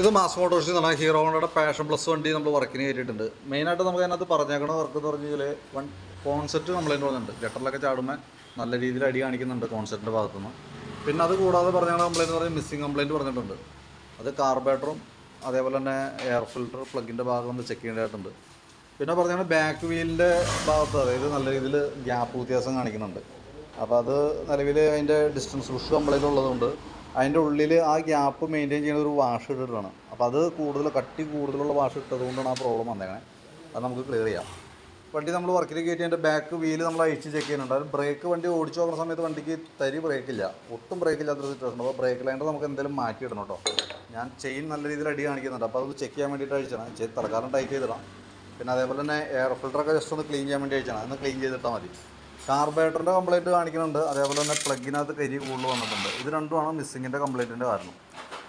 ഇത് മാസ് മോട്ടോഴ്സിൽ നിന്നാണ് ഹീറോ ഹോണ്ടയുടെ പാഷൻ പ്ലസ് വണ്ടി നമ്മൾ വർക്കിന് കയറ്റിയിട്ടുണ്ട്. മെയിനായിട്ട് നമുക്ക് അതിനകത്ത് പറഞ്ഞേക്കണ വർക്ക് എന്ന് പറഞ്ഞാൽ കോൺസെപ്റ്റ് കംപ്ലൈൻറ്റ് പറഞ്ഞിട്ടുണ്ട്. ഗട്ടറിലൊക്കെ ചാടുമ്പോൾ നല്ല രീതിയിൽ അടി കാണിക്കുന്നുണ്ട് കോൺസെപ്റ്റിൻ്റെ ഭാഗത്തുനിന്ന്. പിന്നെ അത് കൂടാതെ പറഞ്ഞേക്കണ കംപ്ലൈൻറ്റ് പറഞ്ഞാൽ മിസ്സിങ് കംപ്ലൈൻറ്റ് പറഞ്ഞിട്ടുണ്ട്. അത് കാർബേറ്ററും അതേപോലെ തന്നെ എയർ ഫിൽറ്റർ പ്ലഗിൻ്റെ ഭാഗം ഒന്ന് ചെക്ക് ചെയ്യേണ്ടതായിട്ടുണ്ട്. പിന്നെ പറഞ്ഞാൽ ബാക്ക് വീലിൻ്റെ ഭാഗത്ത് അതായത് നല്ല രീതിയിൽ ഗ്യാപ്പ് വ്യത്യാസം കാണിക്കുന്നുണ്ട്. അപ്പോൾ അത് നിലവിൽ അതിൻ്റെ ഡിസ്റ്റൻസ് ബുഷ് കംപ്ലൈൻറ്റ് ഉള്ളതുകൊണ്ട് അതിൻ്റെ ഉള്ളിൽ ആ ഗ്യാപ്പ് മെയിൻറ്റെയിൻ ചെയ്യുന്ന ഒരു വാഷ് ഇട്ടിട്ടാണ്. അപ്പോൾ അത് കട്ടി കൂടുതലുള്ള വാഷ് ഇട്ടതുകൊണ്ടാണ് ആ പ്രോബ്ലം വന്നേക്കണേ. അത് നമുക്ക് ക്ലിയർ ചെയ്യാം. വണ്ടി നമ്മൾ വർക്കിൽ കയറ്റി അതിൻ്റെ ബാക്ക് വീല് നമ്മൾ അഴിച്ച് ചെക്ക് ചെയ്യുന്നുണ്ട്. അത് ബ്രേക്ക് വണ്ടി ഓടിച്ച് നോക്കുന്ന സമയത്ത് വണ്ടിക്ക് ബ്രേക്കില്ല, ഒട്ടും ബ്രേക്കില്ലാത്തൊരു സിറ്റുവേഷൻ. അപ്പോൾ ബ്രേക്ക് ലൈൻഡർ നമുക്ക് എന്തെങ്കിലും മാറ്റിയിടണം കേട്ടോ. ഞാൻ ചെയിൻ നല്ല രീതിയിൽ അടി കാണിക്കുന്നുണ്ട്. അപ്പോൾ അത് ചെക്ക് ചെയ്യാൻ വേണ്ടിയിട്ട് അഴിച്ചാണ്. ചെയിൻ തൽക്കാലം ടൈറ്റ് ചെയ്തിടാം. പിന്നെ അതേപോലെ തന്നെ എയർ ഫിൽറ്ററൊക്കെ ജസ്റ്റ് ഒന്ന് ക്ലീൻ ചെയ്യാൻ വേണ്ടി അഴിച്ചാണ്. അതൊന്ന് ക്ലീൻ ചെയ്തിട്ടാൽ മതി. കാർബേറ്ററിൻ്റെ കംപ്ലൈൻറ്റ് കാണിക്കുന്നുണ്ട്. അതേപോലെ തന്നെ പ്ലഗിനകത്ത് കരി കൂടുതൽ വന്നിട്ടുണ്ട്. ഇത് രണ്ടുമാണ് മിസ്സിങ്ങിൻ്റെ കംപ്ലൈൻറ്റിൻ്റെ കാരണം.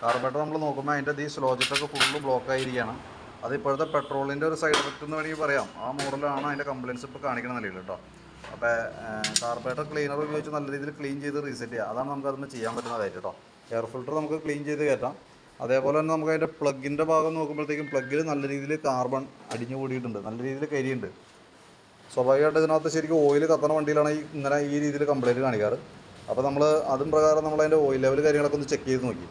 കാർബേറ്റർ നമ്മൾ നോക്കുമ്പോൾ അതിൻ്റെ ഈ സ്ലോജറ്റൊക്കെ ഫുള്ള് ബ്ലോക്ക് ആയിരിക്കുകയാണ്. അത് ഇപ്പോഴത്തെ പെട്രോളിൻ്റെ ഒരു സൈഡ് എഫക്റ്റ് എന്ന് വേണമെങ്കിൽ പറയാം. ആ മോഡലാണ് അതിൻ്റെ കംപ്ലയിൻറ്റ്സ് ഇപ്പോൾ കാണിക്കുന്ന നിലയിൽ കേട്ടോ. അപ്പോൾ കാർബേറ്റർ ക്ലീനർ ഉപയോഗിച്ച് നല്ല രീതിയിൽ ക്ലീൻ ചെയ്ത് റീസെറ്റ് ചെയ്യുക. അതാണ് നമുക്ക് അതിന് ചെയ്യാൻ പറ്റുന്ന കാര്യം കേട്ടോ. എയർ ഫിൽറ്റർ നമുക്ക് ക്ലീൻ ചെയ്ത് കയറ്റാം. അതേപോലെ തന്നെ നമുക്ക് അതിൻ്റെ പ്ലഗിൻ്റെ ഭാഗം നോക്കുമ്പോഴത്തേക്കും പ്ലഗിൽ നല്ല രീതിയിൽ കാർബൺ അടിഞ്ഞു കൂടിയിട്ടുണ്ട്, നല്ല രീതിയിൽ കരിയുണ്ട്. സ്വാഭാവികമായിട്ട് ഇതിനകത്ത് ശരിക്കും ഓയിൽ കത്തണ വണ്ടിയിലാണ് ഇങ്ങനെ ഈ രീതിയിൽ കംപ്ലൈൻറ്റ് കാണിക്കാറ്. അപ്പോൾ നമ്മൾ അതും പ്രകാരം നമ്മൾ അതിൻ്റെ ഓയിൽ ലെവൽ കാര്യങ്ങളൊക്കെ ഒന്ന് ചെക്ക് ചെയ്ത് നോക്കി.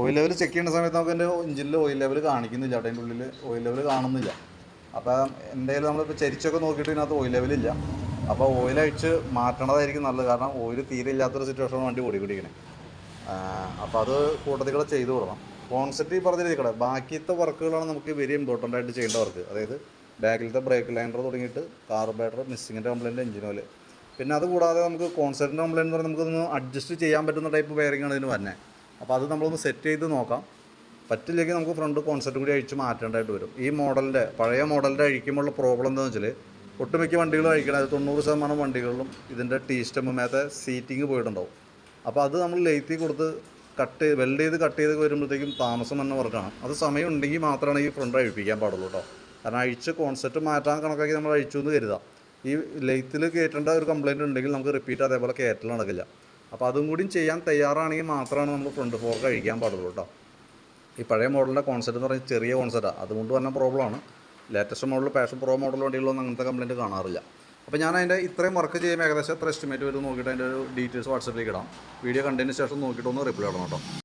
ഓയിൽ ലെവൽ ചെക്ക് ചെയ്യുന്ന സമയത്ത് നമുക്ക് എൻ്റെ എഞ്ചിനിൽ ഓയിൽ ലെവൽ കാണിക്കുന്നില്ല, അതിൻ്റെ ഉള്ളിൽ ഓയിൽ ലെവൽ കാണുന്നില്ല. അപ്പോൾ എന്തായാലും നമ്മളിപ്പോൾ ചരിച്ചൊക്കെ നോക്കിയിട്ട് ഇതിനകത്ത് ഓയിൽ ലെവലില്ല. അപ്പോൾ ഓയിൽ അഴിച്ച് മാറ്റണതായിരിക്കും നല്ലത്. കാരണം ഓയിൽ തീരെ ഇല്ലാത്തൊരു സിറ്റുവേഷനാണ് വണ്ടി ഓടിക്കൊണ്ടിരിക്കണേ. അപ്പോൾ അത് കൂട്ടത്തിൽ കൂടെ ചെയ്ത് കൊടുക്കണം. കോൺസെപ്റ്റ് പറഞ്ഞിരിക്കട്ടെ. ബാക്കിയത്തെ വർക്കുകളാണ് നമുക്ക് വെരി ഇമ്പോർട്ടൻ്റ് ആയിട്ട് ചെയ്യേണ്ട വർക്ക്. അതായത് ബാക്കിലത്തെ ബ്രേക്ക് ലൈൻഡർ തുടങ്ങിയിട്ട് കാർബേറ്റർ, മിസ്സിങ്ങിൻ്റെ കംപ്ലയിൻറ്റ്, എഞ്ചിൻ ഓയിൽ. പിന്നെ അത് കൂടാതെ നമുക്ക് കോൺസെപ്റ്റിൻ്റെ കംപ്ലയിൻറ്റ് എന്ന് പറഞ്ഞാൽ നമുക്കൊന്ന് അഡ്ജസ്റ്റ് ചെയ്യാൻ പറ്റുന്ന ടൈപ്പ് വയറിങ്ങാണ് ഇതിന് വരുന്നത്. അപ്പോൾ അത് നമ്മളൊന്ന് സെറ്റ് ചെയ്ത് നോക്കാം. പറ്റില്ലെങ്കിൽ നമുക്ക് ഫ്രണ്ട് കോൺസെപ്റ്റ് കൂടി അഴിച്ച് മാറ്റേണ്ടതായിട്ട് വരും. ഈ മോഡലിൻ്റെ പഴയ മോഡലിൻ്റെ അഴിക്കുമ്പോഴുള്ള പ്രോബ്ലം എന്താണെന്ന് വെച്ചാൽ ഒട്ടുമിക്ക വണ്ടികളും അഴിക്കണം. അത് 90% വണ്ടികളിലും ഇതിൻ്റെ ടീ സ്റ്റെമ്മിനകത്തെ സീറ്റിങ് പോയിട്ടുണ്ടാവും. അപ്പോൾ അത് നമ്മൾ ലെയ്ത്തി കൊടുത്ത് വെൽഡ് ചെയ്ത് കട്ട് ചെയ്ത് വരുമ്പോഴത്തേക്കും താമസം തന്നെ വർക്കാണ്. അത് സമയം ഉണ്ടെങ്കിൽ മാത്രമാണ് ഈ ഫ്രണ്ട് അഴിപ്പിക്കാൻ പാടുള്ളൂ കേട്ടോ. കാരണം അഴിച്ച് കോൺസെപ്റ്റ് മാറ്റാൻ കണക്കാക്കി നമ്മൾ അഴിച്ചു എന്ന് കരുതാം. ഈ ലെയ്ത്തിൽ കയറ്റേണ്ട ഒരു കംപ്ലയിൻറ്റ് ഉണ്ടെങ്കിൽ നമുക്ക് റിപ്പീറ്റ് അതേപോലെ കയറ്റൽ നടക്കില്ല. അപ്പോൾ അതും കൂടി ചെയ്യാൻ തയ്യാറാണെങ്കിൽ മാത്രമാണ് നമ്മൾ ഫ്രണ്ട് ഫോർക്ക് അഴിക്കാൻ പാടുള്ളൂ കേട്ടോ. ഈ പഴയ മോഡലിൻ്റെ കോൺസെപ്റ്റ് എന്ന് പറഞ്ഞാൽ ചെറിയ കോൺസെപ്റ്റാണ്, അതുകൊണ്ട് തന്നെ പ്രോബ്ലമാണ്. Latest model Passion Pro model വണ്ടികളൊന്നും അങ്ങനത്തെ കംപ്ലയിൻറ്റ് കാണാറില്ല. അപ്പോൾ ഞാൻ അതിൻ്റെ ഇത്രയും വർക്ക് ചെയ്യുമ്പോൾ ഏകദേശം എത്ര എസ്റ്റിമേറ്റ് വരും നോക്കിയിട്ട് അതിൻ്റെ ഒരു ഡീറ്റെയിൽസ് വാട്സപ്പിലേക്ക് ഇടാം. വീഡിയോ കണ്ടതിന് ശേഷം നോക്കിയിട്ടൊന്ന് റിപ്ലൈ ഇടണം കേട്ടോ.